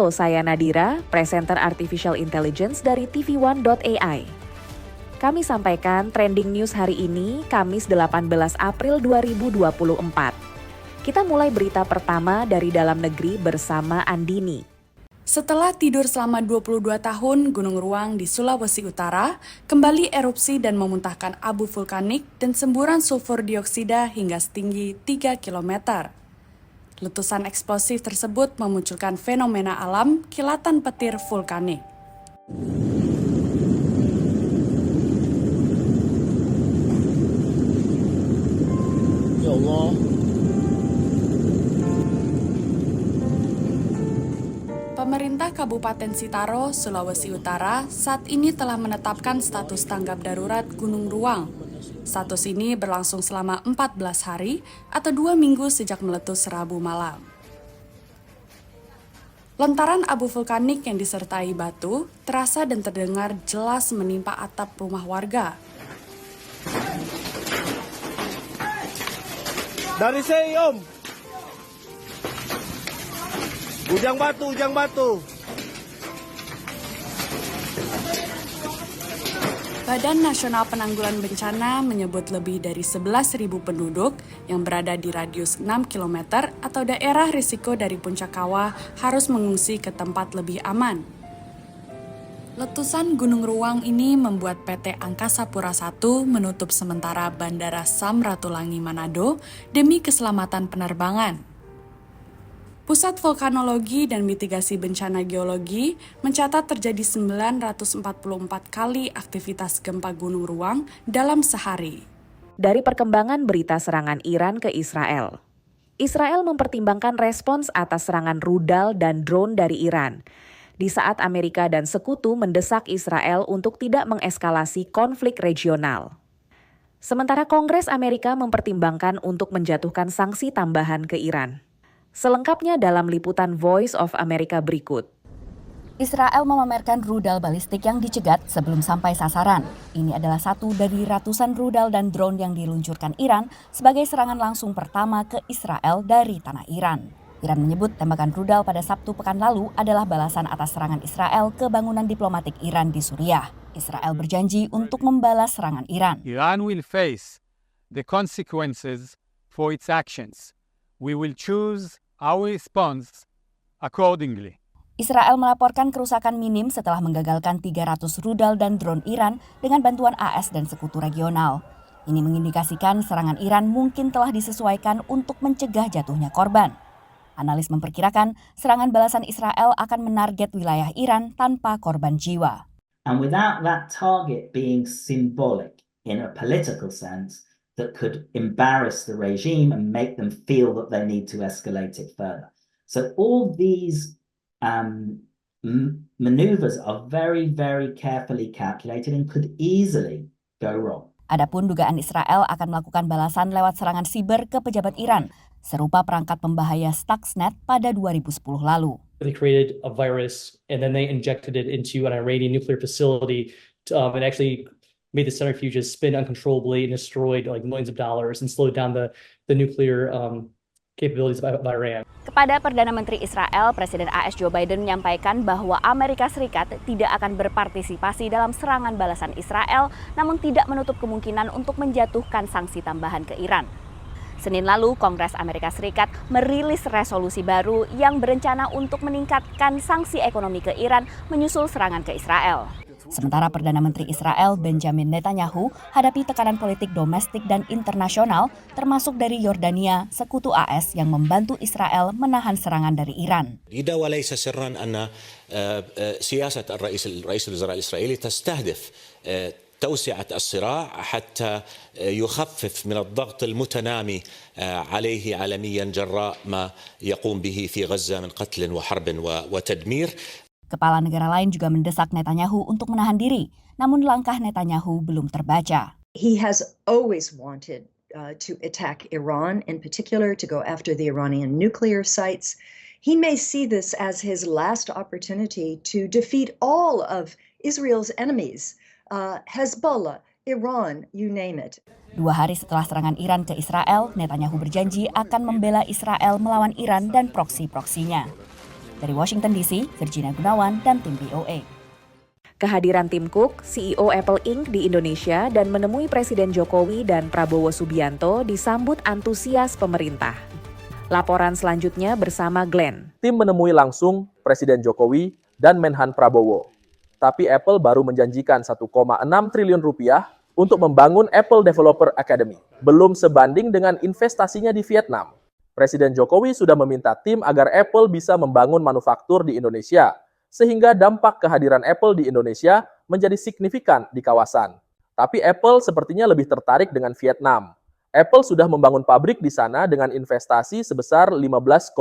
Halo, saya Nadira, presenter Artificial Intelligence dari TV1.ai. Kami sampaikan trending news hari ini, Kamis 18 April 2024. Kita mulai berita pertama dari dalam negeri bersama Andini. Setelah tidur selama 22 tahun, Gunung Ruang di Sulawesi Utara kembali erupsi dan memuntahkan abu vulkanik dan semburan sulfur dioksida hingga setinggi 3 km. Letusan eksplosif tersebut memunculkan fenomena alam kilatan petir vulkanik. Ya Allah. Pemerintah Kabupaten Sitaro, Sulawesi Utara saat ini telah menetapkan status tanggap darurat Gunung Ruang. Status ini berlangsung selama 14 hari atau 2 minggu sejak meletus Rabu malam. Lontaran abu vulkanik yang disertai batu terasa dan terdengar jelas menimpa atap rumah warga. Dari saya, Om. Ujang batu. Badan Nasional Penanggulangan Bencana menyebut lebih dari 11.000 penduduk yang berada di radius 6 km atau daerah risiko dari puncak kawah harus mengungsi ke tempat lebih aman. Letusan Gunung Ruang ini membuat PT Angkasa Pura I menutup sementara Bandara Samratulangi Manado demi keselamatan penerbangan. Pusat Vulkanologi dan Mitigasi Bencana Geologi mencatat terjadi 944 kali aktivitas gempa Gunung Ruang dalam sehari. Dari perkembangan berita serangan Iran ke Israel. Israel mempertimbangkan respons atas serangan rudal dan drone dari Iran. Di saat Amerika dan sekutu mendesak Israel untuk tidak mengeskalasi konflik regional. Sementara Kongres Amerika mempertimbangkan untuk menjatuhkan sanksi tambahan ke Iran. Selengkapnya dalam liputan Voice of America berikut. Israel memamerkan rudal balistik yang dicegat sebelum sampai sasaran. Ini adalah satu dari ratusan rudal dan drone yang diluncurkan Iran sebagai serangan langsung pertama ke Israel dari tanah Iran. Iran menyebut tembakan rudal pada Sabtu pekan lalu adalah balasan atas serangan Israel ke bangunan diplomatik Iran di Suriah. Israel berjanji untuk membalas serangan Iran. Iran will face the consequences for its actions. We will choose our response accordingly. Israel melaporkan kerusakan minim setelah menggagalkan 300 rudal dan drone Iran dengan bantuan AS dan sekutu regional. Ini mengindikasikan serangan Iran mungkin telah disesuaikan untuk mencegah jatuhnya korban. Analis memperkirakan serangan balasan Israel akan menarget wilayah Iran tanpa korban jiwa. And without that target being symbolic in a political sense, that could embarrass the regime and make them feel that they need to escalate it further. So all these maneuvers are very, very carefully calculated and could easily go wrong. Adapun dugaan Israel akan melakukan balasan lewat serangan siber ke pejabat Iran, serupa perangkat pembahaya Stuxnet pada 2010 lalu. They created a virus and then they injected it into an Iranian nuclear facility and actually made the centrifuges spin uncontrollably and destroyed like millions of dollars and slowed down the nuclear capabilities of Iran. Kepada Perdana Menteri Israel, Presiden AS Joe Biden menyampaikan bahwa Amerika Serikat tidak akan berpartisipasi dalam serangan balasan Israel, namun tidak menutup kemungkinan untuk menjatuhkan sanksi tambahan ke Iran. Senin lalu, Kongres Amerika Serikat merilis resolusi baru yang berencana untuk meningkatkan sanksi ekonomi ke Iran menyusul serangan ke Israel. Sementara Perdana Menteri Israel Benjamin Netanyahu hadapi tekanan politik domestik dan internasional, termasuk dari Yordania, sekutu AS yang membantu Israel menahan serangan dari Iran. وليس سرا أن سياسة رئيس الوزراء الإسرائيلي تستهدف توسعة الصراع حتى يخفف من الضغط المتنامي عليه عالميا جراء ما يقوم به في غزة من قتل وحرب وتدمير. Kepala negara lain juga mendesak Netanyahu untuk menahan diri, namun langkah Netanyahu belum terbaca. He has always wanted to attack Iran, in particular to go after the Iranian nuclear sites. He may see this as his last opportunity to defeat all of Israel's enemies, Hezbollah, Iran, you name it. 2 hari setelah serangan Iran ke Israel, Netanyahu berjanji akan membela Israel melawan Iran dan proksi-proksinya. Dari Washington DC, Virginia Gunawan dan tim VOA. Kehadiran Tim Cook, CEO Apple Inc. di Indonesia dan menemui Presiden Jokowi dan Prabowo Subianto disambut antusias pemerintah. Laporan selanjutnya bersama Glenn. Tim menemui langsung Presiden Jokowi dan Menhan Prabowo. Tapi Apple baru menjanjikan 1,6 triliun rupiah untuk membangun Apple Developer Academy. Belum sebanding dengan investasinya di Vietnam. Presiden Jokowi sudah meminta tim agar Apple bisa membangun manufaktur di Indonesia, sehingga dampak kehadiran Apple di Indonesia menjadi signifikan di kawasan. Tapi Apple sepertinya lebih tertarik dengan Vietnam. Apple sudah membangun pabrik di sana dengan investasi sebesar 15,8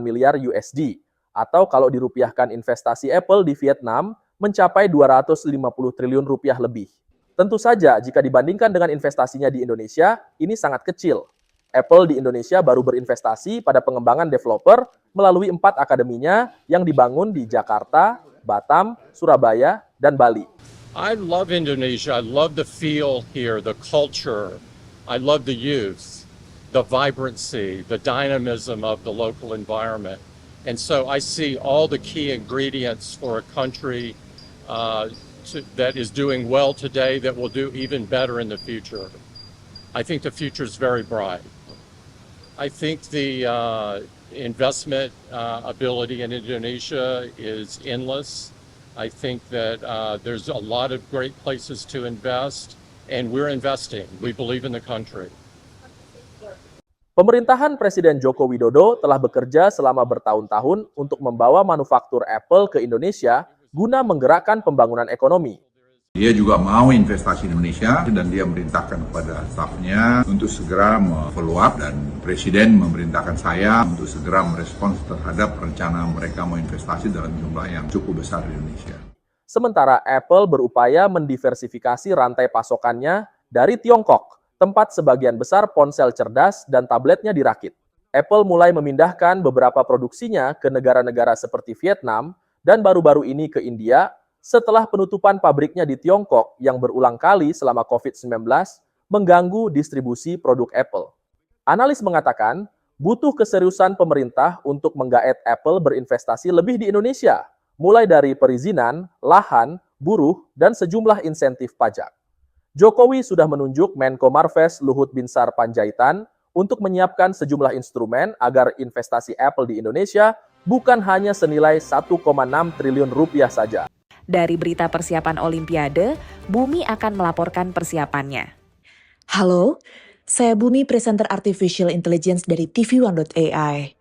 miliar USD, atau kalau dirupiahkan investasi Apple di Vietnam mencapai 250 triliun rupiah lebih. Tentu saja jika dibandingkan dengan investasinya di Indonesia, ini sangat kecil. Apple di Indonesia baru berinvestasi pada pengembangan developer melalui 4 akademinya yang dibangun di Jakarta, Batam, Surabaya, dan Bali. I love Indonesia. I love the feel here, the culture. I love the youth, the vibrancy, the dynamism of the local environment. And so I see all the key ingredients for a country that is doing well today that will do even better in the future. I think the future is very bright. I think the investment ability in Indonesia is endless. I think that there's a lot of great places to invest, and we're investing. We believe in the country. Pemerintahan Presiden Joko Widodo telah bekerja selama bertahun-tahun untuk membawa manufaktur Apple ke Indonesia guna menggerakkan pembangunan ekonomi. Dia juga mau investasi di Indonesia dan dia memerintahkan kepada stafnya untuk segera follow up, dan Presiden memerintahkan saya untuk segera merespons terhadap rencana mereka mau investasi dalam jumlah yang cukup besar di Indonesia. Sementara Apple berupaya mendiversifikasi rantai pasokannya dari Tiongkok, tempat sebagian besar ponsel cerdas dan tabletnya dirakit. Apple mulai memindahkan beberapa produksinya ke negara-negara seperti Vietnam dan baru-baru ini ke India, setelah penutupan pabriknya di Tiongkok yang berulang kali selama COVID-19 mengganggu distribusi produk Apple. Analis mengatakan, butuh keseriusan pemerintah untuk menggaet Apple berinvestasi lebih di Indonesia, mulai dari perizinan, lahan, buruh, dan sejumlah insentif pajak. Jokowi sudah menunjuk Menko Marves Luhut Binsar Panjaitan untuk menyiapkan sejumlah instrumen agar investasi Apple di Indonesia bukan hanya senilai 1,6 triliun rupiah saja. Dari berita persiapan Olimpiade, Bumi akan melaporkan persiapannya. Halo, saya Bumi, presenter Artificial Intelligence dari TV1.ai.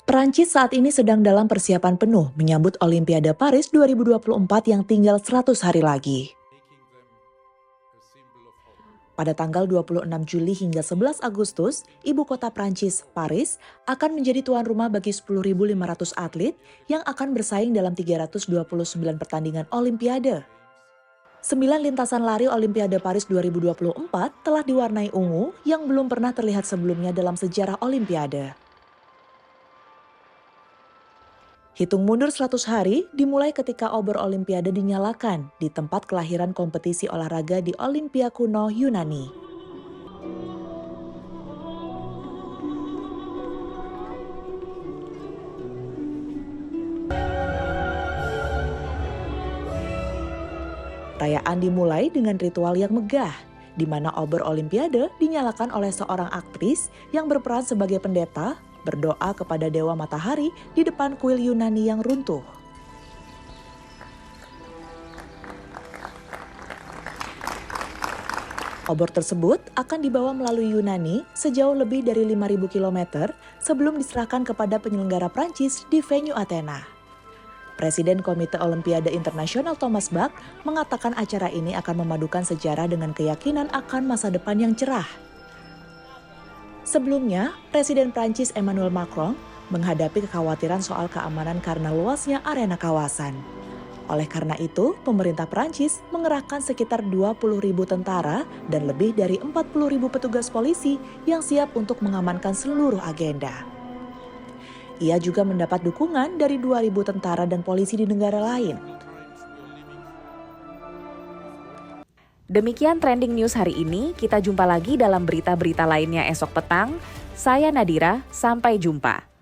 Perancis saat ini sedang dalam persiapan penuh menyambut Olimpiade Paris 2024 yang tinggal 100 hari lagi. Pada tanggal 26 Juli hingga 11 Agustus, ibu kota Prancis, Paris, akan menjadi tuan rumah bagi 10.500 atlet yang akan bersaing dalam 329 pertandingan Olimpiade. 9 lintasan lari Olimpiade Paris 2024 telah diwarnai ungu yang belum pernah terlihat sebelumnya dalam sejarah Olimpiade. Hitung mundur 100 hari dimulai ketika obor Olimpiade dinyalakan di tempat kelahiran kompetisi olahraga di Olimpia kuno Yunani. Perayaan dimulai dengan ritual yang megah, di mana obor Olimpiade dinyalakan oleh seorang aktris yang berperan sebagai pendeta, berdoa kepada Dewa Matahari di depan kuil Yunani yang runtuh. Obor tersebut akan dibawa melalui Yunani sejauh lebih dari 5.000 km sebelum diserahkan kepada penyelenggara Prancis di venue Athena. Presiden Komite Olimpiade Internasional Thomas Bach mengatakan acara ini akan memadukan sejarah dengan keyakinan akan masa depan yang cerah. Sebelumnya, Presiden Prancis Emmanuel Macron menghadapi kekhawatiran soal keamanan karena luasnya arena kawasan. Oleh karena itu, pemerintah Prancis mengerahkan sekitar 20.000 tentara dan lebih dari 40.000 petugas polisi yang siap untuk mengamankan seluruh agenda. Ia juga mendapat dukungan dari 2.000 tentara dan polisi di negara lain. Demikian trending news hari ini, kita jumpa lagi dalam berita-berita lainnya esok petang. Saya Nadira, sampai jumpa.